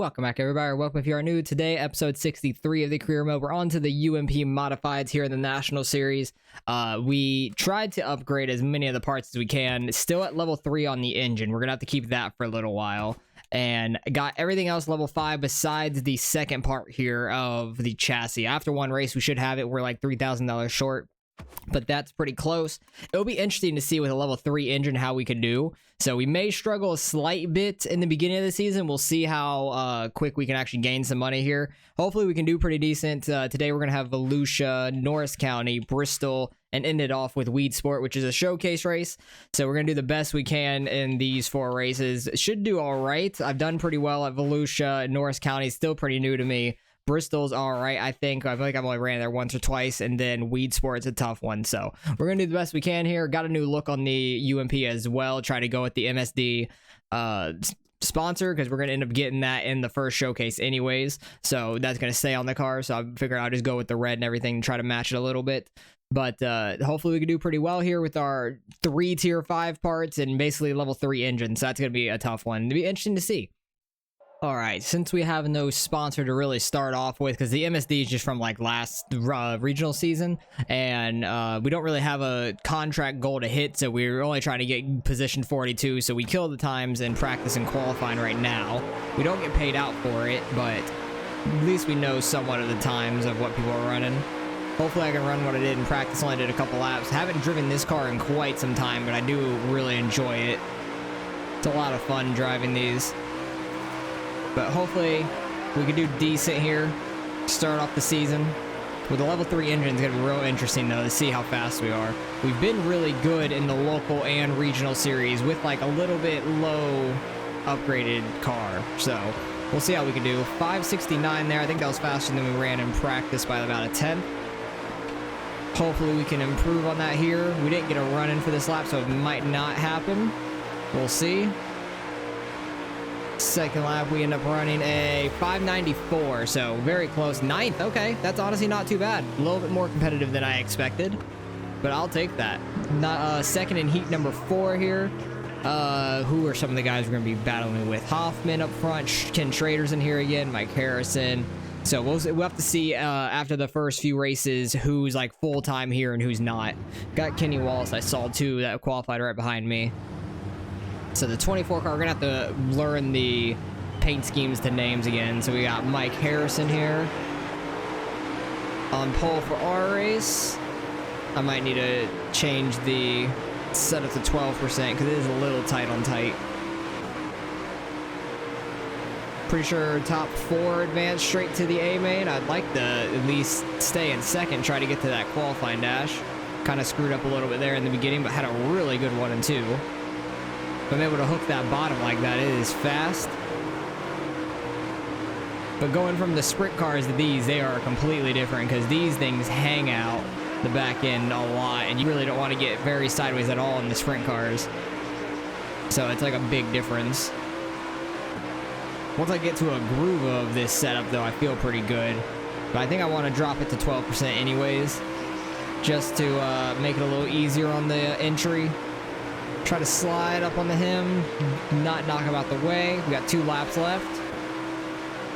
Welcome back, everybody. Welcome if you are new. Today, episode 63 of the career mode. We're on to the UMP modifieds here in the National Series. We tried to upgrade as many of the parts as we can. Still at level 3 on the engine. We're going to have to keep that for a little while. And got everything else level 5 besides the second part here of the chassis. After one race, we should have it. We're like $3,000 short, but that's pretty close. It'll be interesting to see with a level 3 engine how we can do. So we may struggle a slight bit in the beginning of the season. We'll see how quick we can actually gain some money here. Hopefully we can do pretty decent. Today we're going to have Volusia, Norris County, Bristol, and end it off with Weedsport, which is a showcase race. So we're going to do the best we can in these 4 races. Should do all right. I've done pretty well at Volusia. Norris County is still pretty new to me. Bristol's all right, I think. I feel like I've only ran there once or twice, and then Weedsport's a tough one. So we're going to do the best we can here. Got a new look on the UMP as well. Try to go with the MSD sponsor, because we're going to end up getting that in the first showcase anyways. So that's going to stay on the car. So I figured I'll just go with the red and everything and try to match it a little bit. But hopefully we can do pretty well here with our 3 tier 5 parts and basically level 3 engines. So that's going to be a tough one. It'll be interesting to see. All right, since we have no sponsor to really start off with, because the MSD is just from like last regional season, and we don't really have a contract goal to hit, so we're only trying to get position 42, so we kill the times in practice and qualifying right now. We don't get paid out for it, but at least we know somewhat of the times of what people are running. Hopefully I can run what I did in practice. Only did a couple laps. Haven't driven this car in quite some time, but I do really enjoy it. It's a lot of fun driving these. But hopefully we can do decent here. Start off the season. With the level 3 engine, it's going to be real interesting though to see how fast we are. We've been really good in the local and regional series with like a little bit low upgraded car. So we'll see how we can do. 569 there. I think that was faster than we ran in practice by about a 10th. Hopefully we can improve on that here. We didn't get a run in for this lap, so it might not happen. We'll see. Second lap, we end up running a 594, so very close. 9th, okay, that's honestly not too bad. A little bit more competitive than I expected, but I'll take that. Not second in heat number 4 here. Who are some of the guys we're going to be battling with? Hoffman up front, Ken Schrader's in here again, Mike Harrison. So we'll have to see after the first few races who's like full-time here and who's not. Got Kenny Wallace, I saw too, that qualified right behind me. So the 24 car, we're going to have to learn the paint schemes to names again. So we got Mike Harrison here on pole for our race. I might need to change the setup to 12% because it is a little tight on tight. Pretty sure top 4 advance straight to the A main. I'd like to at least stay in second, try to get to that qualifying dash. Kind of screwed up a little bit there in the beginning, but had a really good 1 and 2. I'm able to hook that bottom like that. It is fast. But going from the sprint cars to these, they are completely different because these things hang out the back end a lot, and you really don't want to get very sideways at all in the sprint cars. So it's like a big difference. Once I get to a groove of this setup, though, I feel pretty good. But I think I want to drop it to 12% anyways, just to make it a little easier on the entry. Try to slide up on the him, not knock him out the way. We got 2 laps left.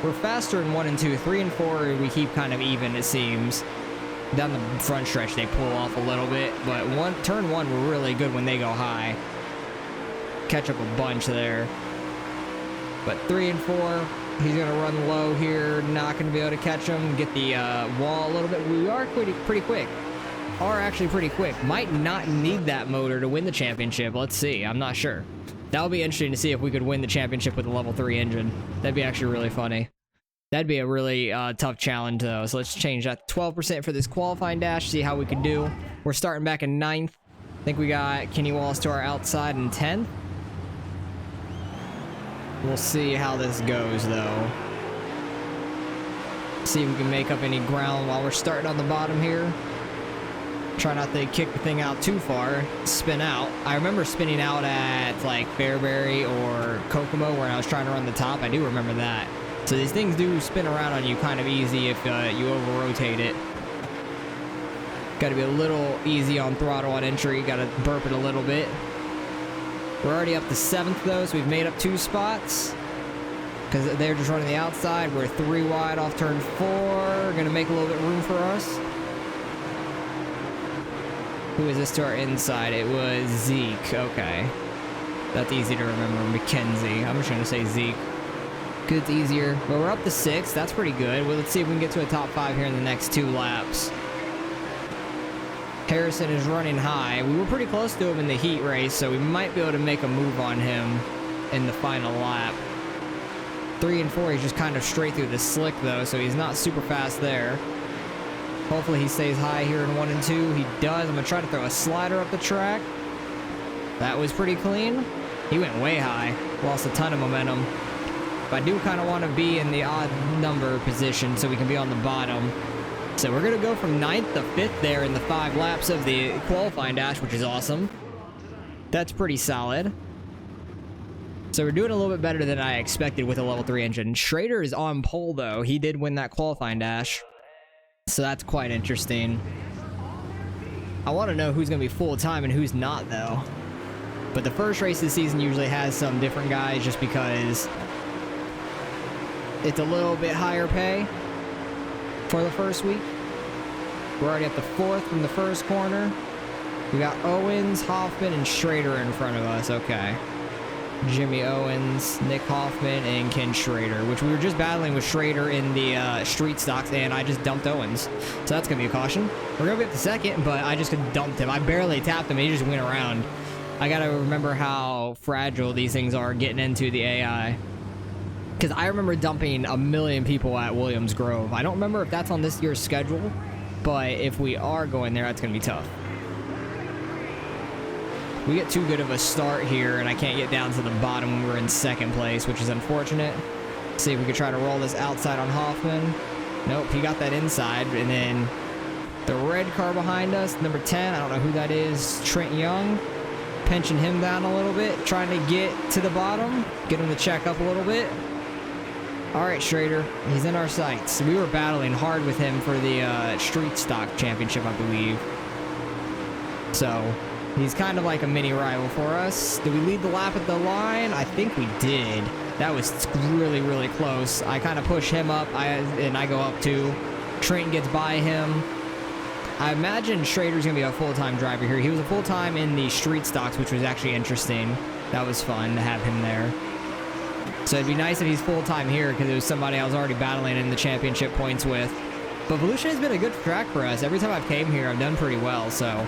We're faster in 1 and 2. 3 and 4, we keep kind of even, it seems. Down the front stretch, they pull off a little bit, but turn 1, we're really good when they go high. Catch up a bunch there. But 3 and 4, he's going to run low here. Not going to be able to catch him. Get the wall a little bit. We are pretty quick. Are actually pretty quick. Might not need that motor to win the championship. Let's see. I'm not sure. That'll be interesting to see if we could win the championship with a level 3 engine. That'd be actually really funny. That'd be a really tough challenge, though. So let's change that to 12% for this qualifying dash, see how we can do. We're starting back in 9th. I think we got Kenny Wallace to our outside in 10th. We'll see how this goes, though. See if we can make up any ground while we're starting on the bottom here. Try not to kick the thing out too far. Spin out. I remember spinning out at like Fairbury or Kokomo when I was trying to run the top. I do remember that. So these things do spin around on you kind of easy if you over-rotate it. Got to be a little easy on throttle on entry. Got to burp it a little bit. We're already up to 7th though, so we've made up 2 spots. because they're just running the outside. We're 3 wide off turn 4. Gonna make a little bit of room for us. Who is this to our inside? It was Zeke. Okay. That's easy to remember. Mackenzie. I'm just gonna say Zeke. Because it's easier. But we're up to 6. That's pretty good. Well, let's see if we can get to a top 5 here in the next 2 laps. Harrison is running high. We were pretty close to him in the heat race, so we might be able to make a move on him in the final lap. 3 and 4, he's just kind of straight through the slick, though, so he's not super fast there. Hopefully he stays high here in 1 and 2. He does. I'm going to try to throw a slider up the track. That was pretty clean. He went way high. Lost a ton of momentum. But I do kind of want to be in the odd number position so we can be on the bottom. So we're going to go from 9th to 5th there in the 5 laps of the qualifying dash, which is awesome. That's pretty solid. So we're doing a little bit better than I expected with a level 3 engine. Schrader is on pole, though. He did win that qualifying dash. So that's quite interesting. I want to know who's going to be full-time and who's not, though. But the first race of the season usually has some different guys just because it's a little bit higher pay for the first week. We're already at the 4th from the first corner. We got Owens, Hoffman, and Schrader in front of us. Okay. Jimmy Owens, Nick Hoffman, and Ken Schrader, which we were just battling with Schrader in the street stocks, and I just dumped Owens. So that's going to be a caution. We're going to be up to 2nd, but I just dumped him. I barely tapped him. He just went around. I got to remember how fragile these things are getting into the AI. Because I remember dumping a million people at Williams Grove. I don't remember if that's on this year's schedule, but if we are going there, that's going to be tough. We get too good of a start here, and I can't get down to the bottom when we're in 2nd place, which is unfortunate. See if we could try to roll this outside on Hoffman. Nope, he got that inside. And then the red car behind us, number 10, I don't know who that is, Trent Young. Pinching him down a little bit, trying to get to the bottom, get him to check up a little bit. All right, Schrader, he's in our sights. We were battling hard with him for the Street Stock Championship, I believe. So he's kind of like a mini rival for us. Did we lead the lap at the line? I think we did. That was really, really close. I kind of push him up, and I go up too. Trent gets by him. I imagine Schrader's going to be a full-time driver here. He was a full-time in the street stocks, which was actually interesting. That was fun to have him there. So it'd be nice if he's full-time here because it was somebody I was already battling in the championship points with. But Volusia has been a good track for us. Every time I've came here, I've done pretty well. So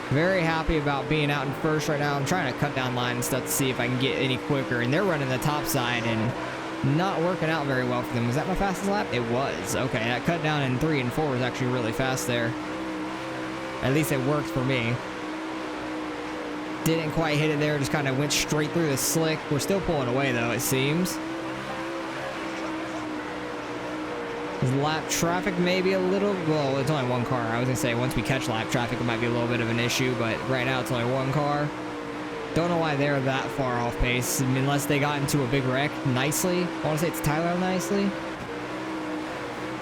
very happy about being out in first right now. I'm trying to cut down line and stuff to see if I can get any quicker. And they're running the top side and not working out very well for them. Was that my fastest lap? It was. Okay, that cut down in 3 and 4 was actually really fast there. At least it worked for me. Didn't quite hit it there, just kind of went straight through the slick. We're still pulling away though, it seems. Is lap traffic maybe a little, well, it's only 1 car. I was gonna say once we catch lap traffic, it might be a little bit of an issue, but right now it's only 1 car. Don't know why they're that far off pace, I mean, unless they got into a big wreck nicely. I want to say it's Tyler nicely.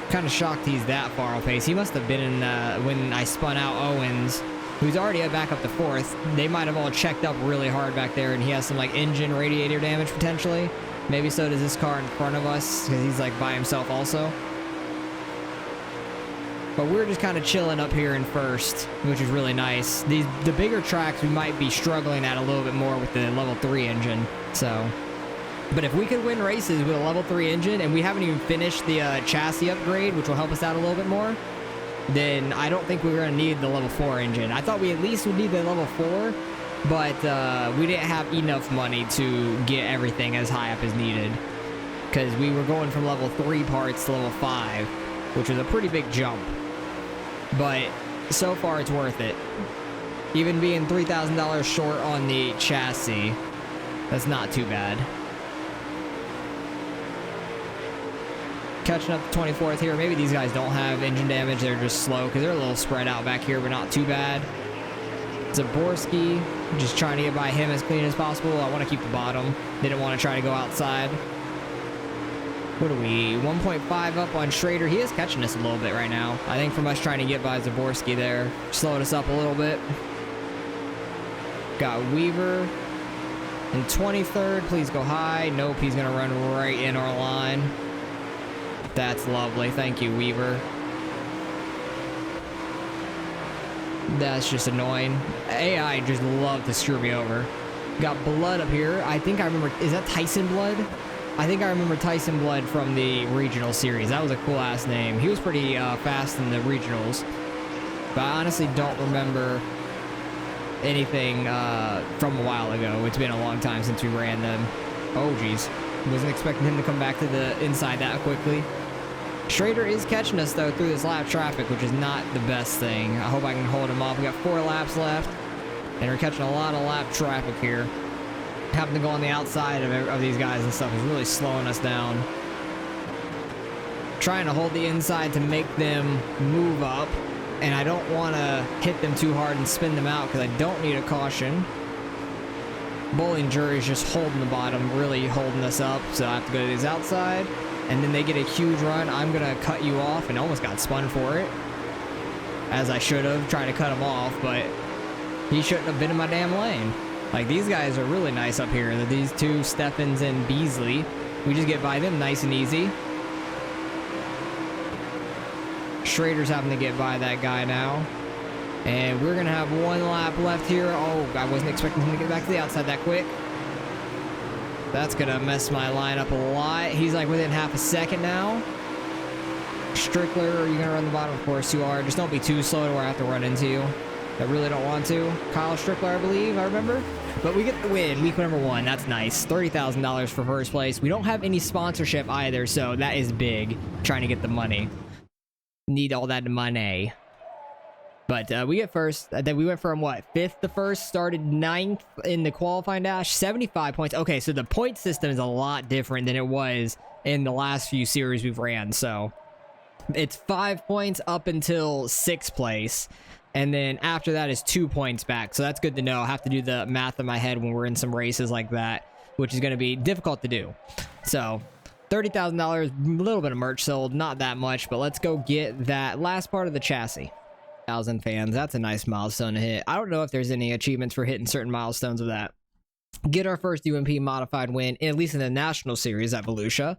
Kind of shocked he's that far off pace. He must have been in when I spun out Owens, who's already back up to 4th. They might have all checked up really hard back there, and he has some like engine radiator damage potentially. Maybe so does this car in front of us because he's like by himself also. But we're just kind of chilling up here in first, which is really nice. The bigger tracks we might be struggling at a little bit more with the level 3 engine. So, but if we could win races with a level 3 engine, and we haven't even finished the chassis upgrade, which will help us out a little bit more, then I don't think we're going to need the level 4 engine. I thought we at least would need the level 4, but we didn't have enough money to get everything as high up as needed. Because we were going from level 3 parts to level 5, which was a pretty big jump. But so far it's worth it. Even being $3,000 short on the chassis, that's not too bad. Catching up to 24th here. Maybe these guys don't have engine damage. They're just slow because they're a little spread out back here, but not too bad. Zaborski, just trying to get by him as clean as possible. I want to keep the bottom. Didn't want to try to go outside. What are we? 1.5 up on Schrader. He is catching us a little bit right now. I think from us trying to get by Zaborski there. Slowing us up a little bit. Got Weaver. And 23rd, please go high. Nope, he's gonna run right in our line. That's lovely. Thank you, Weaver. That's just annoying. AI just love to screw me over. Got Blood up here. I think I remember. Is that Tyson Blood? I think I remember Tyson Blood from the regional series. That was a cool ass name. He was pretty fast in the regionals. But I honestly don't remember anything from a while ago. It's been a long time since we ran them. Oh, geez. Wasn't expecting him to come back to the inside that quickly. Schrader is catching us, though, through this lap traffic, which is not the best thing. I hope I can hold him off. We got 4 laps left, and we're catching a lot of lap traffic here. Having to go on the outside of these guys and stuff is really slowing us down. Trying to hold the inside to make them move up, and I don't want to hit them too hard and spin them out because I don't need a caution. Bollinger is just holding the bottom, really holding us up, so I have to go to these outside. And then they get a huge run. I'm going to cut you off, and almost got spun for it. As I should have, trying to cut him off, but he shouldn't have been in my damn lane. Like, these guys are really nice up here. These two, Steffens and Beasley. We just get by them nice and easy. Schrader's having to get by that guy now. And we're going to have 1 lap left here. Oh, I wasn't expecting him to get back to the outside that quick. That's going to mess my line up a lot. He's like within half a second now. Strickler, are you going to run the bottom? Of course you are. Just don't be too slow to where I have to run into you. I really don't want to. Kyle Strickler, I believe, I remember. But we get the win, week number 1. That's nice. $30,000 for first place. We don't have any sponsorship either, so that is big. Trying to get the money. Need all that money. But we get first. Then we went from what? 5th to 1st, started 9th in the qualifying dash, 75 points. Okay, so the point system is a lot different than it was in the last few series we've ran. So it's 5 points up until 6th place. And then after that is 2 points back. So that's good to know. I have to do the math in my head when we're in some races like that, which is going to be difficult to do. So $30,000, a little bit of merch sold, not that much, but let's go get that last part of the chassis. 1,000 fans, that's a nice milestone to hit. I don't know if there's any achievements for hitting certain milestones of that. Get our first UMP modified win, at least in the national series at Volusia.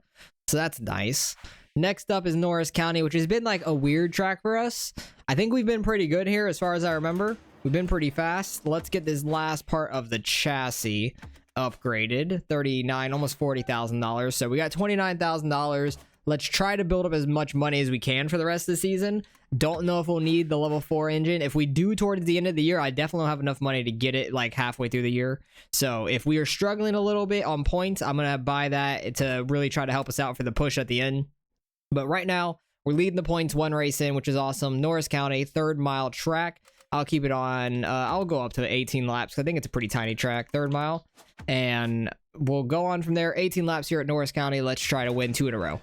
So that's nice. Next up is Norris County, which has been like a weird track for us. I think we've been pretty good here as far as I remember. We've been pretty fast. Let's get this last part of the chassis upgraded. 39, almost $40,000. So we got $29,000. Let's try to build up as much money as we can for the rest of the season. Don't know if we'll need the level 4 engine. If we do towards the end of the year, I definitely don't have enough money to get it like halfway through the year. So if we are struggling a little bit on points, I'm going to buy that to really try to help us out for the push at the end. But right now, we're leading the points 1 race in, which is awesome. Norris County, 3rd mile track. I'll keep it on. I'll go up to 18 laps. I think it's a pretty tiny track, 3rd mile. And we'll go on from there. 18 laps here at Norris County. Let's try to win 2 in a row.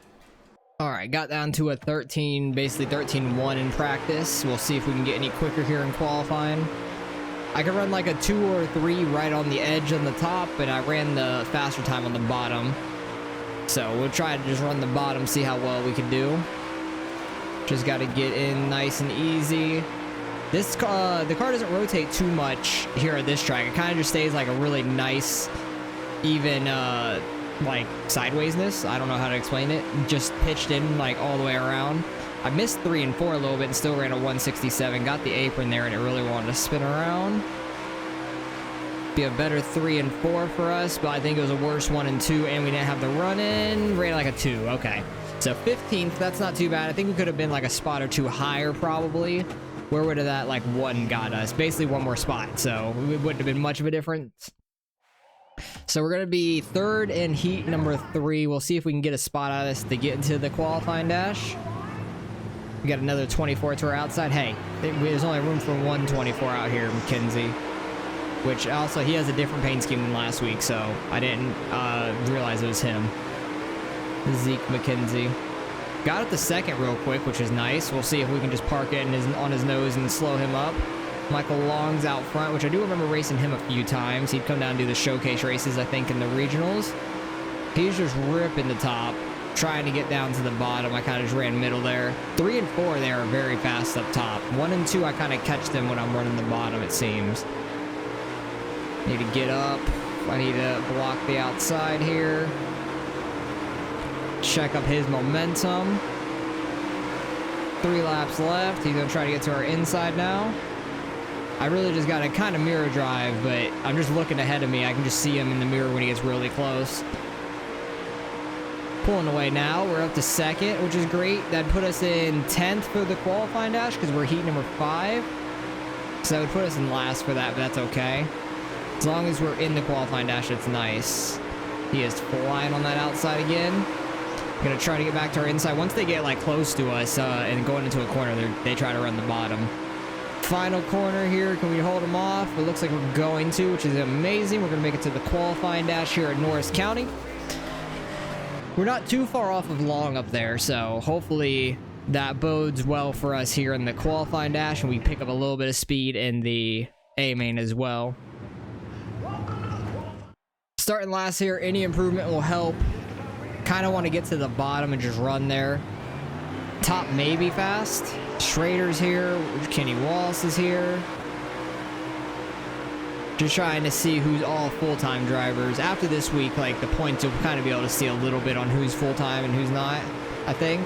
All right, got down to a 13, basically 13-1 in practice. We'll see if we can get any quicker here in qualifying. I could run like a 2 or 3 right on the edge on the top, but I ran the faster time on the bottom. So we'll try to just run the bottom, see how well we can do. Just got to get in nice and easy. This the car doesn't rotate too much here at this track. It kind of just stays like a really nice, even like sidewaysness. I don't know how to explain it. Just pitched in like all the way around. I missed 3 and 4 a little bit and still ran a 167. Got the apron there and it really wanted to spin around. Be a better 3 and 4 for us, but I think it was a worse 1 and 2, and we didn't have the run in. Ran like a 2. Okay, so 15th. That's not too bad. I think we could have been like a spot or 2 higher probably. Where would have that like 1 got us? Basically 1 more spot, so it wouldn't have been much of a difference. So we're going to be 3rd in heat number 3. We'll see if we can get a spot out of this to get into the qualifying dash. We got another 24 to our outside. Hey, there's only room for 1 24 out here, McKenzie. Which also, he has a different paint scheme than last week, so I didn't realize it was him. Zeke McKenzie. Got it the 2nd real quick, which is nice. We'll see if we can just park it on his nose and slow him up. Michael Long's out front, which I do remember racing him a few times. He'd come down and do the showcase races, I think, in the regionals. He's just ripping the top, trying to get down to the bottom. I kind of just ran middle there. 3 and 4, they are very fast up top. 1 and 2, I kind of catch them when I'm running the bottom, it seems. Need to get up. I need to block the outside here. Check up his momentum. 3 laps left. He's going to try to get to our inside now. I really just got to kind of mirror drive, but I'm just looking ahead of me. I can just see him in the mirror when he gets really close. Pulling away now. We're up to 2nd, which is great. That put us in 10th for the qualifying dash because we're heat number 5. So that would put us in last for that, but that's okay. As long as we're in the qualifying dash, it's nice. He is flying on that outside again. Gonna try to get back to our inside. Once they get like close to us and going into a corner, they try to run the bottom. Final corner here. Can we hold them off? It looks like we're going to, which is amazing. We're gonna make it to the qualifying dash here at Norris County. We're not too far off of long up there, so hopefully that bodes well for us here in the qualifying dash, and we pick up a little bit of speed in the A main as well. Starting last here, any improvement will help. Kind of want to get to the bottom and just run there. Top may be fast. Schrader's here. Kenny Wallace is here. Just trying to see who's all full-time drivers. After this week, like, the points, you'll kind of be able to see a little bit on who's full-time and who's not, I think.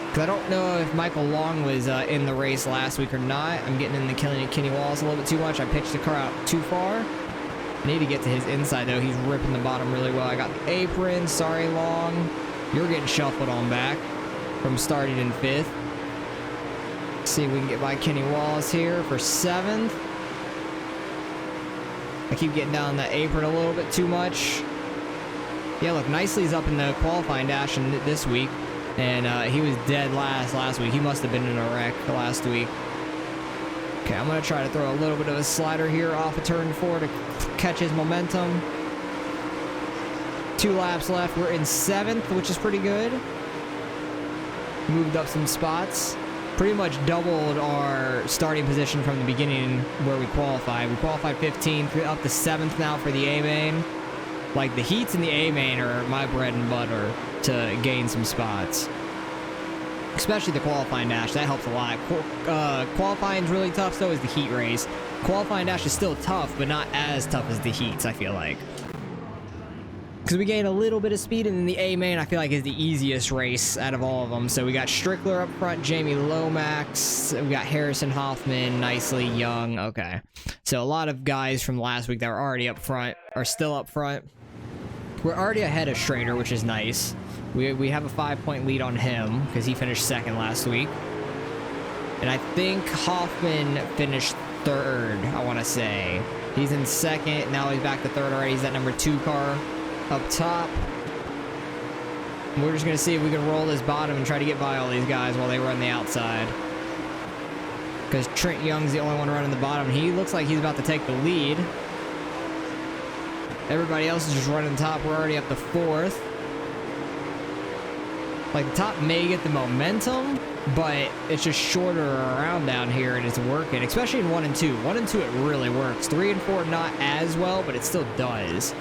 Because I don't know if Michael Long was in the race last week or not. I'm getting in the Kenny Wallace a little bit too much. I pitched the car out too far. I need to get to his inside, though. He's ripping the bottom really well. I got the apron. Sorry, Long. You're getting shuffled on back from starting in 5th. See if we can get by Kenny Wallace here for 7th. I keep getting down the apron a little bit too much. Yeah, look, Nicely's up in the qualifying dash this week, and he was dead last week. He must have been in a wreck last week. Okay, I'm going to try to throw a little bit of a slider here off of turn 4 to catch his momentum. 2 laps left. We're in 7th, which is pretty good. Moved up some spots. Pretty much doubled our starting position from the beginning where we qualified. We qualified 15th, up to 7th now for the A main. Like, the heats in the A main are my bread and butter to gain some spots. Especially the qualifying dash, that helps a lot. Qualifying is really tough, so is the heat race. Qualifying dash is still tough, but not as tough as the heats, I feel like. Because we gain a little bit of speed, and then the A main, I feel like, is the easiest race out of all of them. So we got Strickler up front, Jamie Lomax, we got Harrison Hoffman, Nicely, Young. Okay. So a lot of guys from last week that were already up front are still up front. We're already ahead of Schrader, which is nice. We have a 5-point lead on him because he finished 2nd last week. And I think Hoffman finished 3rd, I want to say. He's in 2nd. Now he's back to 3rd already. He's that number 2 car up top. We're just going to see if we can roll this bottom and try to get by all these guys while they run the outside. Because Trent Young's the only one running the bottom. He looks like he's about to take the lead. Everybody else is just running the top. We're already up to 4th. Like, the top may get the momentum, but it's just shorter around down here, and it's working, especially in 1 and 2. 1 and 2, it really works. 3 and 4, not as well, but it still does.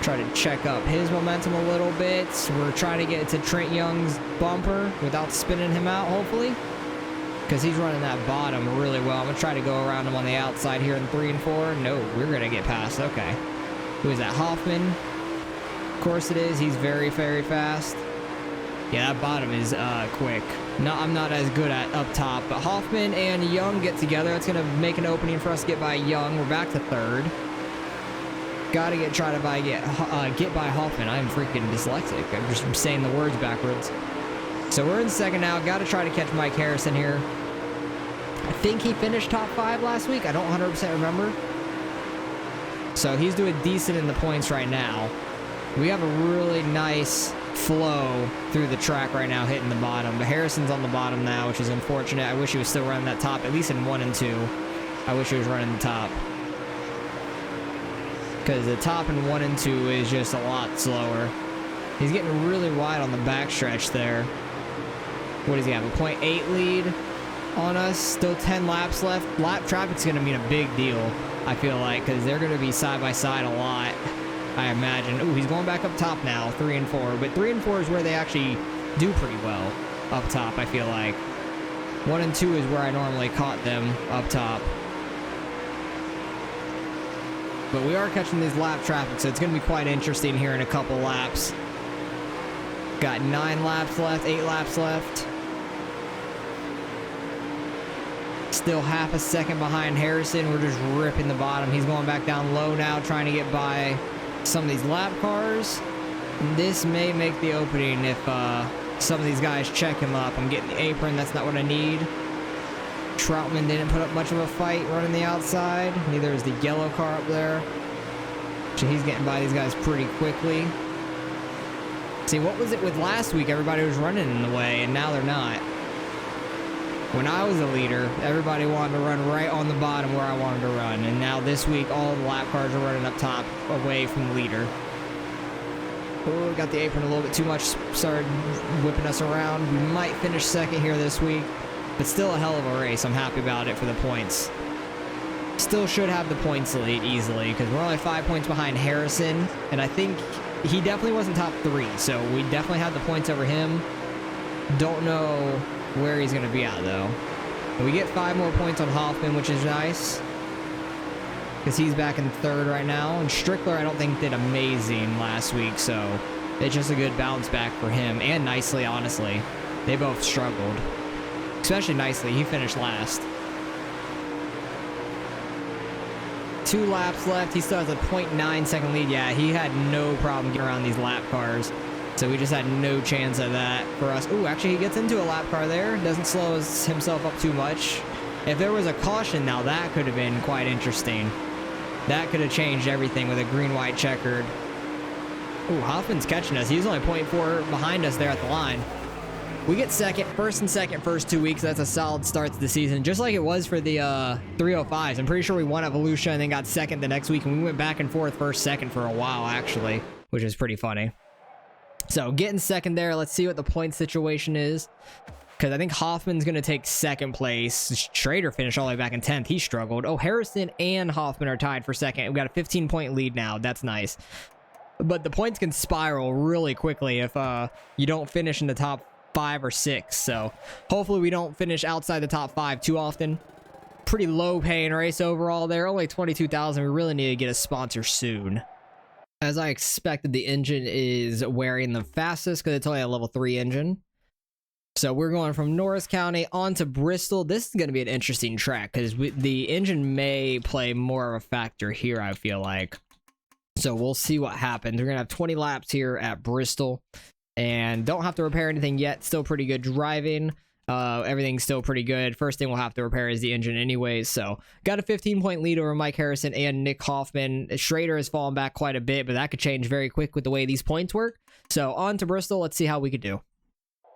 Try to check up his momentum a little bit. We're trying to get to Trent Young's bumper without spinning him out, hopefully, because he's running that bottom really well. I'm going to try to go around him on the outside here in 3 and 4. No, we're going to get past. Okay. Who is that? Hoffman. Of course it is. He's very, very fast. Yeah, that bottom is quick. No, I'm not as good at up top, but Hoffman and Young get together. That's going to make an opening for us to get by Young. We're back to 3rd. Got to get by Hoffman. I'm freaking dyslexic. I'm just saying the words backwards. So we're in 2nd now. Got to try to catch Mike Harrison here. I think he finished top 5 last week. I don't 100% remember. So he's doing decent in the points right now. We have a really nice flow through the track right now, hitting the bottom. But Harrison's on the bottom now, which is unfortunate. I wish he was still running that top, at least in 1 and 2. I wish he was running the top. Because the top in 1 and 2 is just a lot slower. He's getting really wide on the backstretch there. What does he have? A 0.8 lead on us. Still 10 laps left. Lap traffic's going to mean a big deal, I feel like, because they're going to be side by side a lot, I imagine. Ooh, he's going back up top now, 3 and 4. But 3 and 4 is where they actually do pretty well up top, I feel like. 1 and 2 is where I normally caught them up top. But we are catching these lap traffic, so it's going to be quite interesting here in a couple laps. Got 9 laps left, 8 laps left. Still half a second behind Harrison. We're just ripping the bottom. He's going back down low now, trying to get by some of these lap cars. And this may make the opening if some of these guys check him up. I'm getting the apron. That's not what I need. Troutman didn't put up much of a fight running the outside. Neither is the yellow car up there. So he's getting by these guys pretty quickly. See, what was it with last week? Everybody was running in the way, and now they're not. When I was a leader, everybody wanted to run right on the bottom where I wanted to run. And now this week, all the lap cars are running up top, away from the leader. Oh, got the apron a little bit too much. Started whipping us around. We might finish second here this week. But still a hell of a race. I'm happy about it for the points. Still should have the points lead easily, because we're only 5 points behind Harrison. And I think he definitely wasn't top 3. So we definitely have the points over him. Don't know where he's going to be at, though. We get 5 more points on Hoffman, which is nice, because he's back in 3rd right now. And Strickler, I don't think, did amazing last week, so it's just a good bounce back for him. And Nicely, honestly. They both struggled. Especially Nicely. He finished last. 2 laps left. He still has a 0.9 second lead. Yeah, he had no problem getting around these lap cars. So we just had no chance of that for us. Ooh, actually, he gets into a lap car there. Doesn't slow himself up too much. If there was a caution now, that could have been quite interesting. That could have changed everything with a green-white checkered. Ooh, Hoffman's catching us. He's only 0.4 behind us there at the line. We get second, first and second first 2 weeks. That's a solid start to the season, just like it was for the 305s. I'm pretty sure we won at Volusia and then got second the next week, and we went back and forth first, second for a while, actually, which is pretty funny. So getting second there. Let's see what the point situation is, because I think Hoffman's going to take second place. Schrader finished all the way back in 10th. He struggled. Oh, Harrison and Hoffman are tied for second. We got a 15-point lead now. That's nice. But the points can spiral really quickly if you don't finish in the top 5 or 6. So hopefully we don't finish outside the top 5 too often. Pretty low paying race overall there. Only 22,000. We really need to get a sponsor soon. As I expected, the engine is wearing the fastest because it's only a level 3 engine. So we're going from Norris County on to Bristol. This is going to be an interesting track because the engine may play more of a factor here, I feel like. So we'll see what happens. We're going to have 20 laps here at Bristol. And don't have to repair anything yet. Still pretty good driving. Everything's still pretty good. First thing we'll have to repair is the engine anyways. So got a 15-point lead over Mike Harrison and Nick Hoffman. Schrader has fallen back quite a bit, but that could change very quick with the way these points work. So on to Bristol. Let's see how we could do.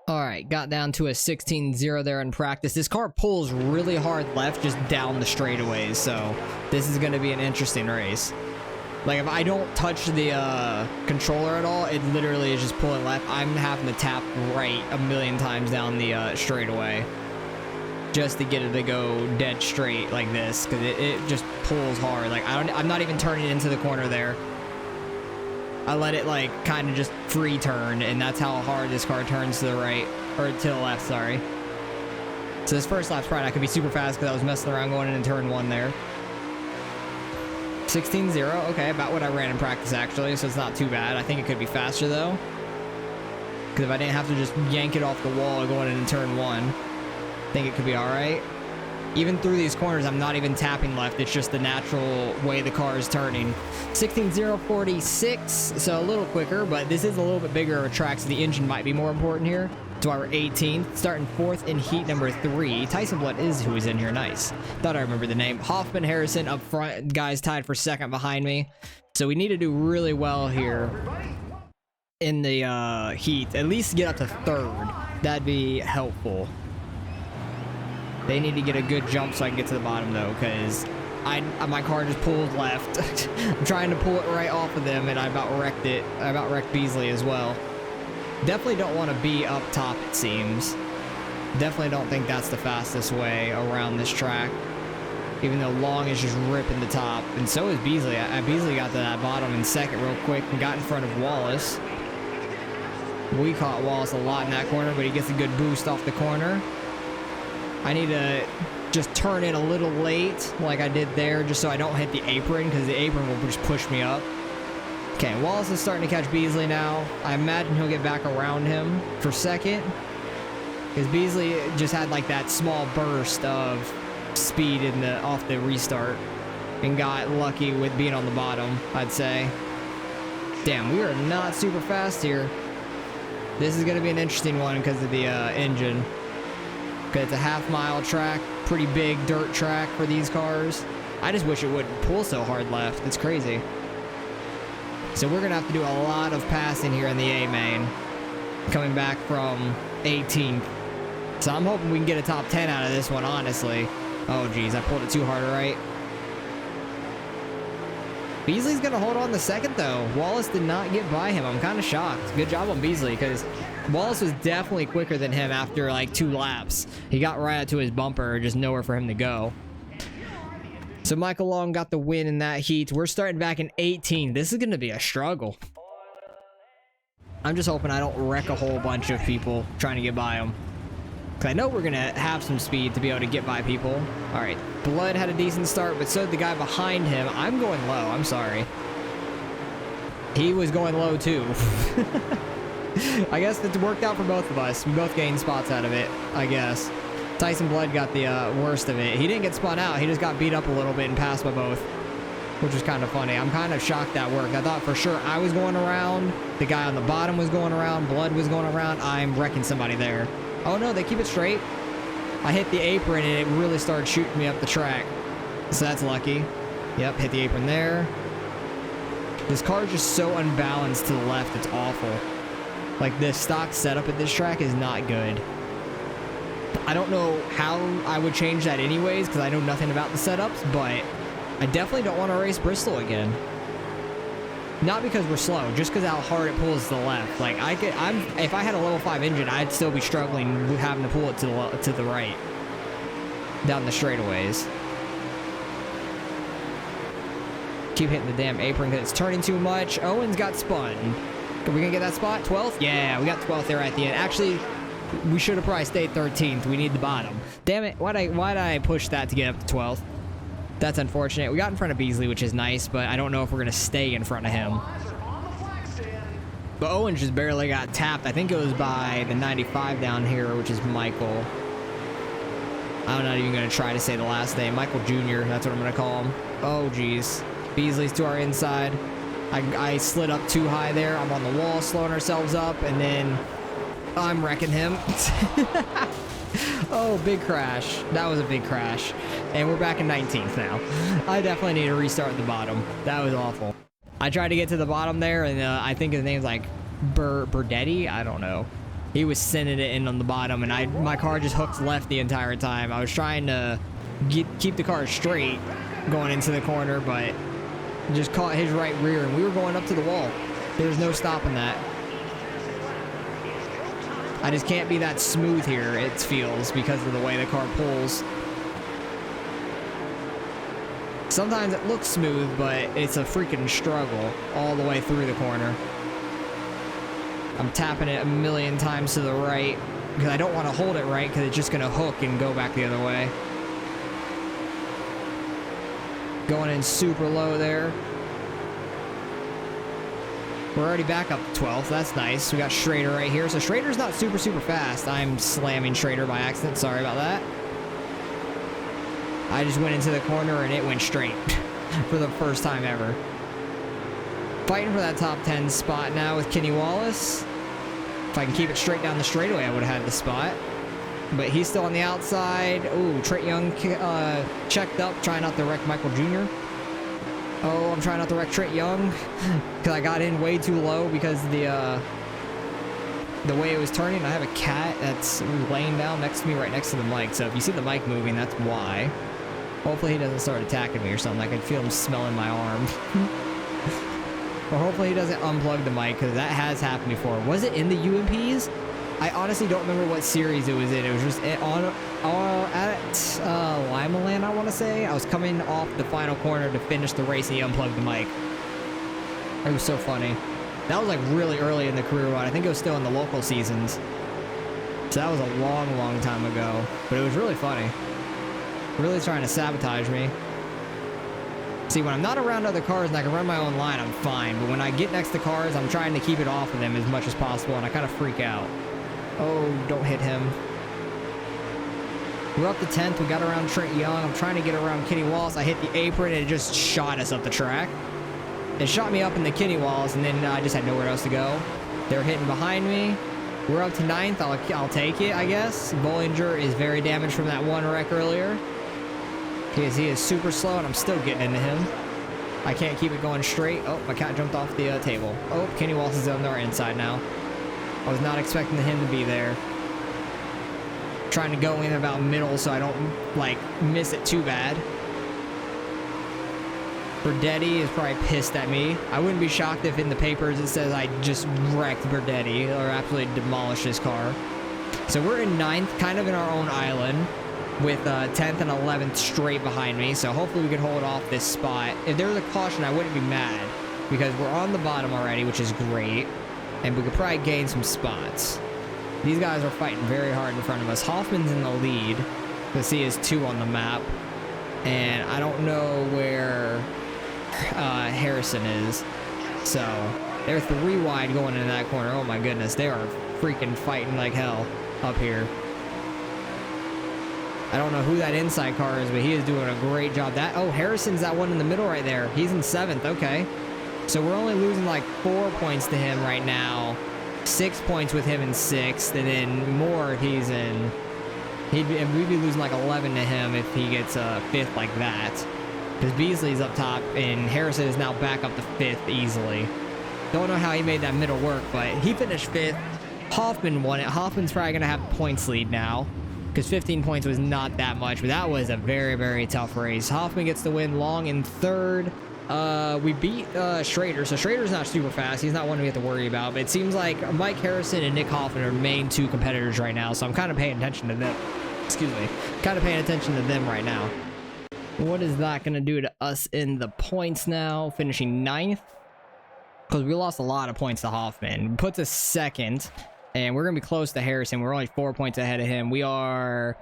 All right, got down to a 16-0 there in practice. This car pulls really hard left just down the straightaways. So this is going to be an interesting race. Like, if I don't touch the controller at all, it literally is just pulling left. I'm having to tap right a million times down the straightaway just to get it to go dead straight like this, because it just pulls hard. Like, I'm not even turning into the corner there. I let it, like, kind of just free turn, and that's how hard this car turns to the right, or to the left, sorry. So this first lap's probably not going to be super fast because I was messing around going into turn 1 there. 16-0, okay, about what I ran in practice actually, so it's not too bad. I think it could be faster though, because if I didn't have to just yank it off the wall going into turn 1, I think it could be all right. Even through these corners, I'm not even tapping left. It's just the natural way the car is turning. 16-0-46, so a little quicker, but this is a little bit bigger of a track, so the engine might be more important here. That's why we're 18th, starting 4th in heat number 3. Tyson Blood is who is in here. Nice. Thought I remembered the name. Hoffman, Harrison up front. Guys tied for second behind me. So we need to do really well here in the heat. At least get up to 3rd. That'd be helpful. They need to get a good jump so I can get to the bottom, though, because my car just pulled left. I'm trying to pull it right off of them, and I about wrecked it. I about wrecked Beasley as well. Definitely don't want to be up top, it seems. Definitely don't think that's the fastest way around this track. Even though Long is just ripping the top. And so is Beasley. Beasley got to that bottom in second real quick and got in front of Wallace. We caught Wallace a lot in that corner, but he gets a good boost off the corner. I need to just turn in a little late like I did there, just so I don't hit the apron, because the apron will just push me up. Okay, Wallace is starting to catch Beasley now. I imagine he'll get back around him for second, because Beasley just had like that small burst of speed in the off the restart and got lucky with being on the bottom, I'd say. Damn, we are not super fast here. This is going to be an interesting one because of the engine. Okay, it's a half-mile track, pretty big dirt track for these cars. I just wish it wouldn't pull so hard left. It's crazy. So we're going to have to do a lot of passing here in the A main, coming back from 18th. So I'm hoping we can get a top 10 out of this one, honestly. Oh, geez, I pulled it too hard, right? Beasley's going to hold on the second, though. Wallace did not get by him. I'm kind of shocked. Good job on Beasley, because Wallace was definitely quicker than him after, like, 2 laps. He got right out to his bumper, just nowhere for him to go. So Michael Long got the win in that heat. We're starting back in 18. This is going to be a struggle. I'm just hoping I don't wreck a whole bunch of people trying to get by him. Because I know we're going to have some speed to be able to get by people. All right. Blood had a decent start, but so did the guy behind him. I'm going low. I'm sorry. He was going low, too. I guess it worked out for both of us. We both gained spots out of it, I guess. Tyson Blood got the worst of it. He didn't get spun out. He just got beat up a little bit and passed by both, which was kind of funny. I'm kind of shocked that worked. I thought for sure I was going around. The guy on the bottom was going around. Blood was going around. I'm wrecking somebody there. Oh, no, they keep it straight. I hit the apron, and it really started shooting me up the track. So that's lucky. Yep, hit the apron there. This car is just so unbalanced to the left. It's awful. Like, the stock setup at this track is not good. I don't know how I would change that anyways, because I know nothing about the setups, but I definitely don't want to race Bristol again. Not because we're slow, just because how hard it pulls to the left. Like, if I had a level 5 engine, I'd still be struggling with having to pull it to the right, down the straightaways. Keep hitting the damn apron because it's turning too much. Owen's got spun. Are we gonna get that spot? 12th? Yeah, we got 12th there at the end. Actually, we should have probably stayed 13th. We need the bottom. Damn it! Why'd I push that to get up to 12th? That's unfortunate. We got in front of Beasley, which is nice, but I don't know if we're going to stay in front of him. But Owen just barely got tapped. I think it was by the 95 down here, which is Michael. I'm not even going to try to say the last name. Michael Jr., that's what I'm going to call him. Oh, geez. Beasley's to our inside. I slid up too high there. I'm on the wall, slowing ourselves up, and then I'm wrecking him. Oh, big crash. That was a big crash. And we're back in 19th now. I definitely need to restart at the bottom. That was awful. I tried to get to the bottom there, and I think his name's like Berdetti. I don't know. He was sending it in on the bottom, and my car just hooked left the entire time. I was trying to keep the car straight going into the corner, but just caught his right rear, and we were going up to the wall. There was no stopping that. I just can't be that smooth here, it feels, because of the way the car pulls. Sometimes it looks smooth, but it's a freaking struggle all the way through the corner. I'm tapping it a million times to the right because I don't want to hold it right because it's just going to hook and go back the other way. Going in super low there. We're already back up to 12th. That's nice. We got Schrader right here. So Schrader's not super fast. I'm slamming Schrader by accident. Sorry about that. I just went into the corner and it went straight for the first time ever. Fighting for that top 10 spot now with Kenny Wallace. If I can keep it straight down the straightaway, I would have had the spot. But he's still on the outside. Ooh, Trent Young checked up, trying not to wreck Michael Jr. Oh, I'm trying not to wreck Trent Young because I got in way too low because the way it was turning. I have a cat that's laying down next to me, right next to the mic. So if you see the mic moving, that's why. Hopefully he doesn't start attacking me or something. I can feel him smelling my arm. Or hopefully he doesn't unplug the mic because that has happened before. Was it in the UMPs? I honestly don't remember what series it was in. It was just at Lima Land, I want to say. I was coming off the final corner to finish the race and he unplugged the mic. It was so funny. That was like really early in the career mode. I think it was still in the local seasons. So that was a long time ago. But it was really funny. Really trying to sabotage me. See, when I'm not around other cars and I can run my own line, I'm fine. But when I get next to cars, I'm trying to keep it off of them as much as possible, and I kind of freak out. Oh, don't hit him. We're up to 10th. We got around Trent Young. I'm trying to get around Kenny Wallace. I hit the apron, and it just shot us up the track. It shot me up in the Kenny Wallace, and then I just had nowhere else to go. They're hitting behind me. We're up to 9th. I'll take it, I guess. Bollinger is very damaged from that one wreck earlier. He is super slow, and I'm still getting into him. I can't keep it going straight. Oh, my cat jumped off the table. Oh, Kenny Wallace is on our inside now. I was not expecting him to be there. Trying to go in about middle so I don't, like, miss it too bad. Berdetti is probably pissed at me. I wouldn't be shocked if in the papers it says I just wrecked Berdetti or absolutely demolished his car. So we're in 9th, kind of in our own island, with 10th and 11th straight behind me. So hopefully we can hold off this spot. If there was a caution, I wouldn't be mad because we're on the bottom already, which is great. And we could probably gain some spots. These guys are fighting very hard in front of us. Hoffman's in the lead. Let's see, is 2 on the map. And I don't know where Harrison is. So they're 3 wide going into that corner. Oh my goodness, they are freaking fighting like hell up here. I don't know who that inside car is, but he is doing a great job. Oh, Harrison's that one in the middle right there. He's in 7th. Okay. So we're only losing like 4 points to him right now. 6 points with him in 6th, and then more if he's in. We'd be losing like 11 to him if he gets 5th like that. Because Beasley's up top, and Harrison is now back up to 5th easily. Don't know how he made that middle work, but he finished 5th. Hoffman won it. Hoffman's probably going to have points lead now, because 15 points was not that much, but that was a very, very tough race. Hoffman gets the win. Long in 3rd. We beat Schrader, so Schrader's not super fast. He's not one we have to worry about, but it seems like Mike Harrison and Nick Hoffman are main 2 competitors right now, so I'm kind of paying attention to them. Excuse me. Kind of paying attention to them right now. What is that going to do to us in the points now? Finishing 9th? Because we lost a lot of points to Hoffman. Puts us 2nd, and we're going to be close to Harrison. We're only 4 points ahead of him. We are...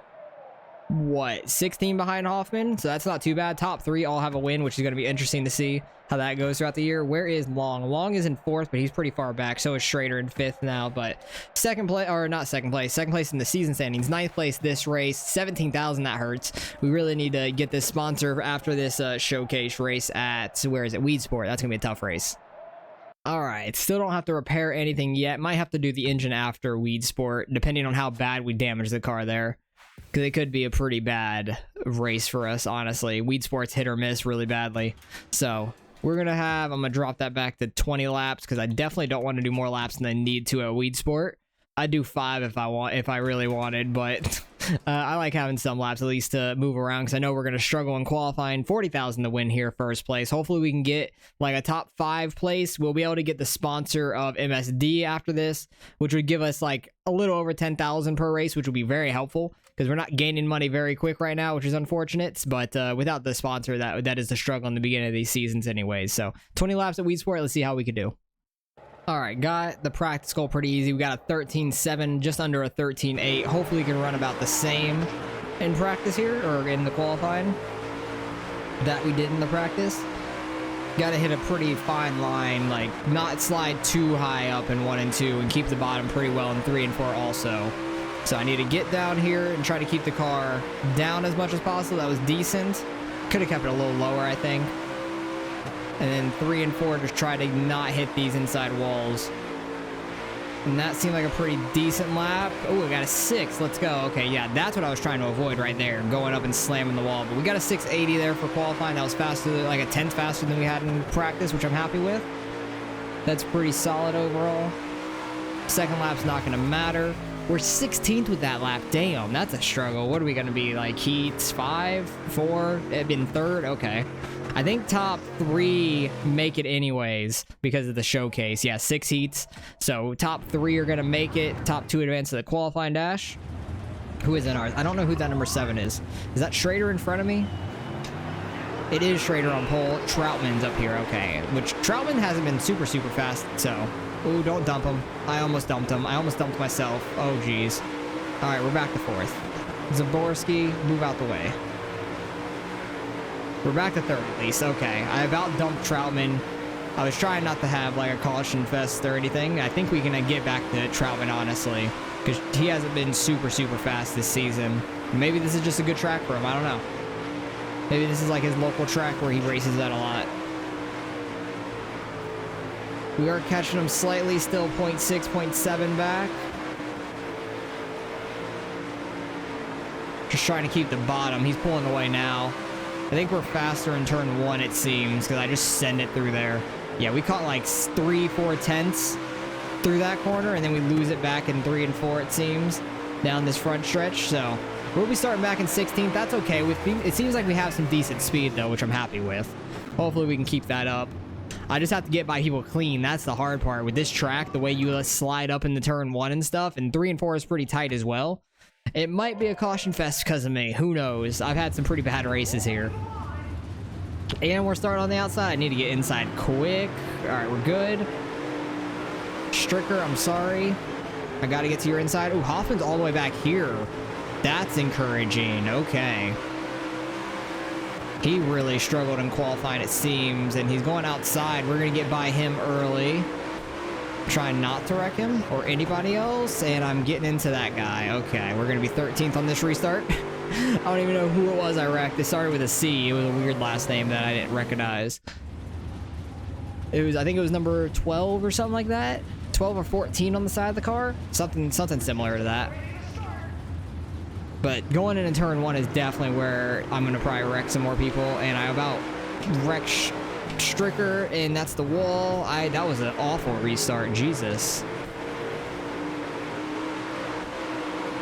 what, 16 behind Hoffman? So that's not too bad. Top 3 all have a win, which is going to be interesting to see how that goes throughout the year. Where is Long? Long is in 4th, but he's pretty far back. So is Schrader in 5th now, but second place in the season standings. 9th place this race. 17,000, that hurts. We really need to get this sponsor after this showcase race at, where is it, Weedsport. That's gonna be a tough race. All right, still don't have to repair anything yet. Might have to do the engine after Weedsport, depending on how bad we damage the car there. Because it could be a pretty bad race for us, honestly. Weedsport's hit or miss really badly. So we're going to I'm going to drop that back to 20 laps because I definitely don't want to do more laps than I need to at Weedsport. I'd do 5 if I really wanted, but I like having some laps at least to move around because I know we're going to struggle in qualifying. 40,000 to win here, first place. Hopefully we can get like a top 5 place. We'll be able to get the sponsor of MSD after this, which would give us like a little over 10,000 per race, which would be very helpful because we're not gaining money very quick right now, which is unfortunate. But without the sponsor, that is the struggle in the beginning of these seasons anyways. So 20 laps at Weedsport. Let's see how we could do. All right, got the practice goal pretty easy. We got a 13.7, just under a 13.8. Hopefully we can run about the same in practice here, or in the qualifying, that we did in the practice. Got to hit a pretty fine line, like not slide too high up in 1 and 2, and keep the bottom pretty well in 3 and 4 also. So I need to get down here and try to keep the car down as much as possible. That was decent. Could have kept it a little lower, I think. And then 3 and 4, just try to not hit these inside walls. And that seemed like a pretty decent lap. Oh, we got a 6. Let's go. Okay, yeah, that's what I was trying to avoid right there. Going up and slamming the wall. But we got a 680 there for qualifying. That was faster, like a 10th faster than we had in practice, which I'm happy with. That's pretty solid overall. Second lap's not going to matter. We're 16th with that lap. Damn, that's a struggle. What are we going to be? Like heats 5, 4, in 3rd? Okay. I think top 3 make it anyways because of the showcase. Yeah, 6 heats. So top 3 are going to make it. Top 2 advance to the qualifying dash. Who is in ours? I don't know who that number 7 is. Is that Schrader in front of me? It is Schrader on pole. Troutman's up here. Okay. Which Troutman hasn't been super fast. So, ooh, don't dump him. I almost dumped him. I almost dumped myself. Oh, geez. All right, we're back to 4th. Zaborski, move out the way. We're back to third at least. Okay, I about dumped Troutman. I was trying not to have like a caution fest or anything. I think we can get back to Troutman, honestly, because he hasn't been super fast this season. Maybe this is just a good track for him. I don't know. Maybe this is like his local track where he races at a lot. We are catching him slightly, still 0.6, 0.7 back. Just trying to keep the bottom. He's pulling away now. I think we're faster in turn 1, it seems, because I just send it through there. Yeah, we caught like 3-4 tenths through that corner, and then we lose it back in 3 and 4, it seems, down this front stretch. So we'll be starting back in 16th. That's okay. It seems like we have some decent speed, though, which I'm happy with. Hopefully we can keep that up. I just have to get by people clean. That's the hard part. With this track, the way you slide up into turn 1 and stuff, and 3 and 4 is pretty tight as well. It might be a caution fest because of me. Who knows? I've had some pretty bad races here. And we're starting on the outside. I need to get inside quick. All right, we're good. Stricker, I'm sorry. I got to get to your inside. Ooh, Hoffman's all the way back here. That's encouraging. Okay. He really struggled in qualifying, it seems, and he's going outside. We're going to get by him early. Trying not to wreck him or anybody else, and I'm getting into that guy. Okay, we're going to be 13th on this restart. I don't even know who it was I wrecked. It started with a C. It was a weird last name that I didn't recognize. I think it was number 12 or something like that. 12 or 14 on the side of the car. Something similar to that. But going into turn 1 is definitely where I'm going to probably wreck some more people, and I about wrecked Stricker, and that's the wall. That was an awful restart. Jesus.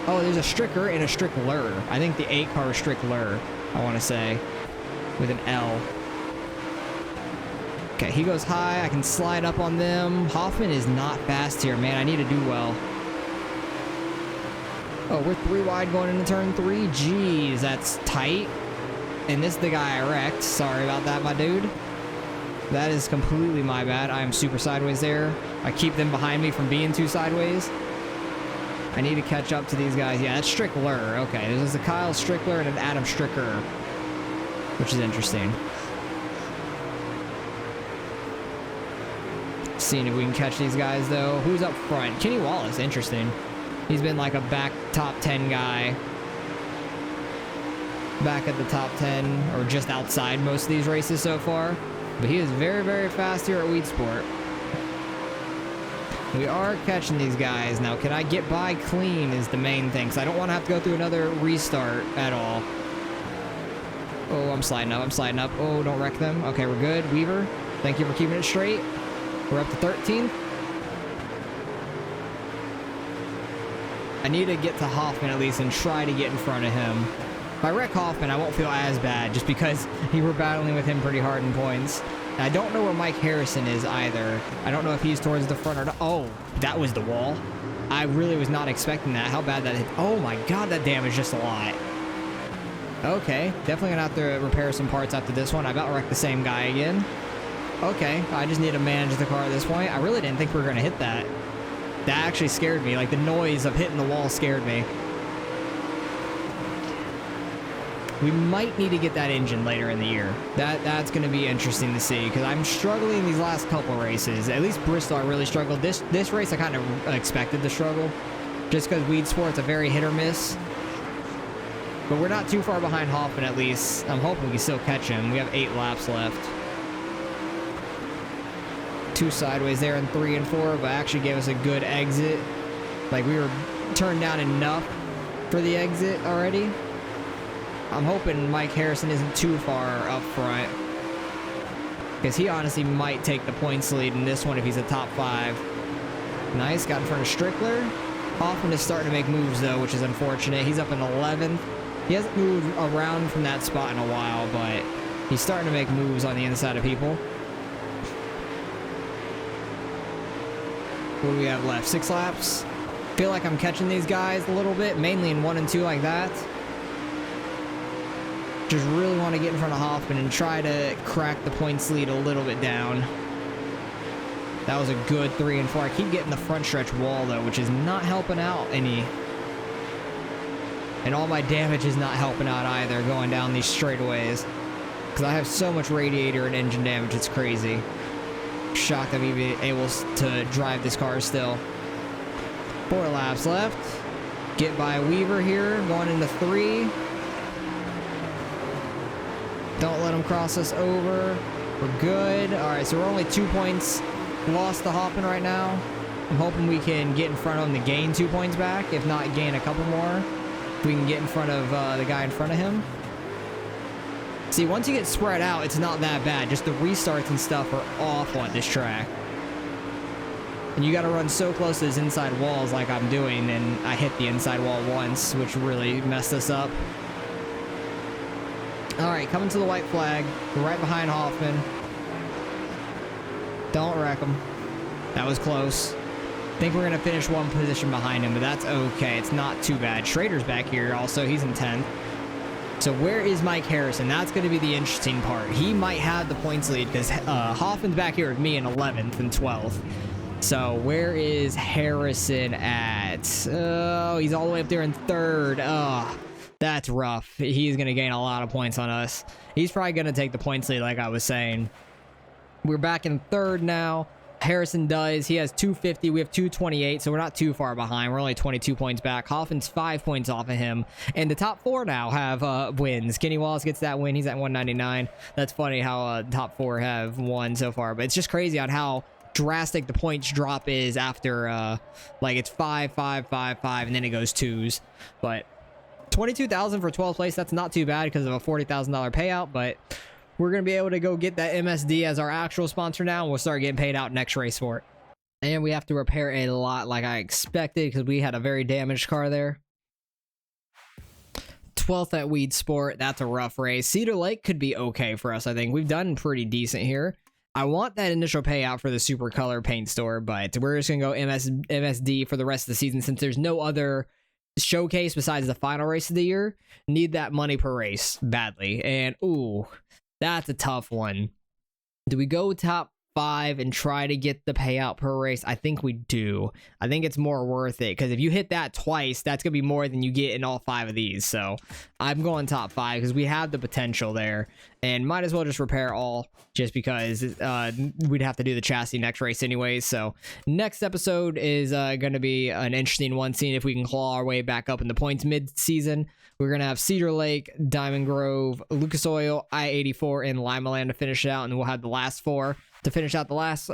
Oh, there's a Stricker and a Strickler. I think the 8 car is Strickler, I want to say, with an L. Okay, he goes high. I can slide up on them. Hoffman is not fast here, man. I need to do well. Oh, we're 3 wide going into turn 3. Jeez, that's tight. And this is the guy I wrecked. Sorry about that, my dude. That is completely my bad. I am super sideways there. I keep them behind me from being too sideways. I need to catch up to these guys. Yeah, that's Strickler. Okay, there's a Kyle Strickler and an Adam Stricker, which is interesting. Seeing if we can catch these guys, though. Who's up front? Kenny Wallace. Interesting. He's been like a back top 10 guy. Back at the top 10, or just outside most of these races so far. But he is very fast here at Weedsport. We are catching these guys. Now, can I get by clean is the main thing, because I don't want to have to go through another restart at all. Oh, I'm sliding up. Oh, don't wreck them. Okay, we're good. Weaver, thank you for keeping it straight. We're up to 13th. I need to get to Hoffman at least and try to get in front of him. If I wreck Hoffman, I won't feel as bad, just because you were battling with him pretty hard in points. And I don't know where Mike Harrison is either. I don't know if he's towards the front or not. Oh, that was the wall. I really was not expecting that. How bad that hit. Oh my god, that damaged just a lot. Okay, definitely gonna have to repair some parts after this one. I about wrecked the same guy again. Okay, I just need to manage the car at this point. I really didn't think we were gonna hit that. That actually scared me. Like, the noise of hitting the wall scared me. We might need to get that engine later in the year. That's going to be interesting to see, because I'm struggling these last couple races. At least Bristol, I really struggled. This race, I kind of expected to struggle, just because Weedsport's a very hit or miss. But we're not too far behind Hoffman, at least. I'm hoping we can still catch him. We have 8 laps left. 2 sideways there in 3 and 4, but actually gave us a good exit. Like, we were turned down enough for the exit already. I'm hoping Mike Harrison isn't too far up front, because he honestly might take the points lead in this one if he's a top 5. Nice, got in front of Strickler. Hoffman is starting to make moves, though, which is unfortunate. He's up in 11th. He hasn't moved around from that spot in a while, but he's starting to make moves on the inside of people. What do we have left? 6 laps? Feel like I'm catching these guys a little bit, mainly in 1 and 2 like that. Just really want to get in front of Hoffman and try to crack the points lead a little bit down. That was a good 3 and 4. I keep getting the front stretch wall, though, which is not helping out any. And all my damage is not helping out either, going down these straightaways. because I have so much radiator and engine damage, it's crazy. Shocked I'm even able to drive this car still. 4 laps left. Get by Weaver here, going into 3. Don't let him cross us over. We're good. All right, so we're only 2 points lost to Hoffman right now. I'm hoping we can get in front of him to gain 2 points back. If not, gain a couple more. If we can get in front of the guy in front of him. See, once you get spread out, it's not that bad. Just the restarts and stuff are awful at this track. And you got to run so close to his inside walls like I'm doing, and I hit the inside wall once, which really messed us up. All right, coming to the white flag. We're right behind Hoffman. Don't wreck him. That was close. I think we're going to finish 1 position behind him, but that's okay. It's not too bad. Schrader's back here also. He's in 10th. So where is Mike Harrison? That's going to be the interesting part. He might have the points lead because Hoffman's back here with me in 11th and 12th. So where is Harrison at? Oh, he's all the way up there in 3rd. Oh, that's rough. He's going to gain a lot of points on us. He's probably going to take the points lead like I was saying. We're back in 3rd now. Harrison does. He has 250. We have 228, so we're not too far behind. We're only 22 points back. Hoffman's 5 points off of him. And the top 4 now have wins. Kenny Wallace gets that win. He's at 199. That's funny how top 4 have won so far. But it's just crazy on how drastic the points drop is after, like, it's 5, 5, 5, 5, and then it goes 2s. But 22,000 for 12th place, that's not too bad because of a $40,000 payout, but we're going to be able to go get that MSD as our actual sponsor now, and we'll start getting paid out next race for it. And we have to repair a lot like I expected because we had a very damaged car there. 12th at Weedsport. That's a rough race. Cedar Lake could be okay for us, I think. We've done pretty decent here. I want that initial payout for the Super Color paint store, but we're just going to go MSD for the rest of the season since there's no other showcase besides the final race of the year. Need that money per race badly. And, ooh, that's a tough one. Do we go top 5 and try to get the payout per race? I think we do. I think it's more worth it because if you hit that twice, that's going to be more than you get in all 5 of these. So I'm going top 5 because we have the potential there and might as well just repair all just because we'd have to do the chassis next race anyways. So next episode is going to be an interesting one, seeing if we can claw our way back up in the points mid-season. We're going to have Cedar Lake, Diamond Grove, Lucas Oil, I-84, and Limaland to finish it out, and we'll have the last 4 to finish out the last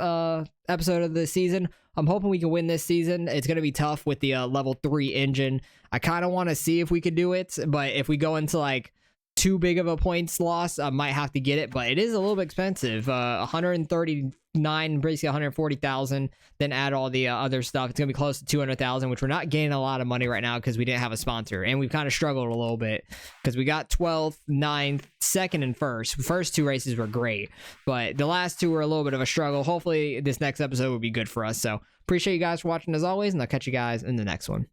episode of the season. I'm hoping we can win this season. It's going to be tough with the level 3 engine. I kind of want to see if we could do it, but if we go into like too big of a points loss, I might have to get it, but it is a little bit expensive. 139, basically 140,000, then add all the other stuff. It's gonna be close to 200,000, which we're not gaining a lot of money right now because we didn't have a sponsor, and we've kind of struggled a little bit because we got 12th, 9th, 2nd, and 1st. First 2 races were great, but the last 2 were a little bit of a struggle. Hopefully this next episode will be good for us. So appreciate you guys for watching as always, and I'll catch you guys in the next one.